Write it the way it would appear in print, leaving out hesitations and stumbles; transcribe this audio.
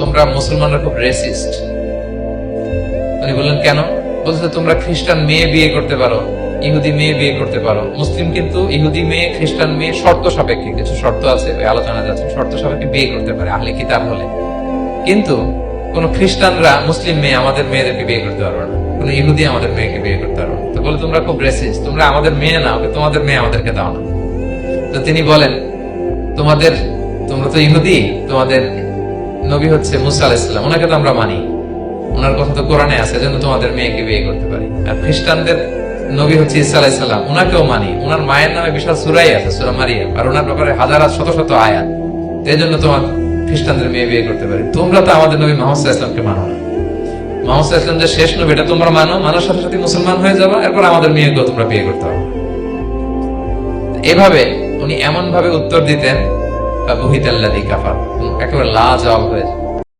তোমরা মুসলমানরা খুব রেসিস্ট। উনি বললেন কেন? বলছে তোমরা খ্রিস্টান মেয়ে বিয়ে করতে পারো, ইহুদি মেয়ে বিয়ে করতে পারো। মুসলিম কিন্তু ইহুদি মেয়ে খ্রিস্টান মেয়ে শর্ত সাপেক্ষে, কিছু শর্ত আছে, ওই আলোচনা যাচ্ছে, শর্ত সাপেক্ষে বিয়ে করতে পারে আহলে কিতাব হলে। কিন্তু কোন খ্রিস্টানরা মুসলিম মেয়ে আমাদের মেয়েদেরকে বিয়ে করতে পারবে না, কোন ইহুদি আমাদের মেয়েকে বিয়ে করতে পারবে না। তো বলে তোমরা খুব রেসিস্ট, তোমরা আমাদের মেয়ে না, তোমাদের মেয়ে আমাদেরকে দাও না। তো তিনি বলেন তোমরা তো ইহুদি, তোমাদের নবী হচ্ছে মুসা আলাইহিস সালাম, ওনাকে তো আমরা মানি, ওনার কথা তো কোরআনে আছে, যেন তোমাদের মেয়েকে বিয়ে করতে পারি। আর খ্রিস্টানদের নবী হচ্ছে ঈসা আলাইহিস সালাম, ওনাকেও মানি, ওনার মায়ের নামে বিশাল সূরাই আছে, সূরা মারিয়াম, আর ওনার ব্যাপারে হাজার শত শত আয়াত। এই জন্য তোমার খ্রিস্টানদের মেয়ে বিয়ে করতে পারি। তোমরা তো আমাদের নবী মুহাম্মদ সাল্লাল্লাহু আলাইহি ওয়াসাল্লামকে মানো না। মুহাম্মদ সাল্লাল্লাহু আলাইহি ওয়াসাল্লাম যে শেষ নবী, এটা তোমরা মানো, মানার সাথে সাথে মুসলমান হয়ে যাবে, এরপর আমাদের মেয়েকেও তোমরা বিয়ে করতে হবে। এভাবে উনি এমন ভাবে উত্তর দিতেন, বুহিতাল্লাযী কাফার, একেবারে লাজবাব হয়ে যায়।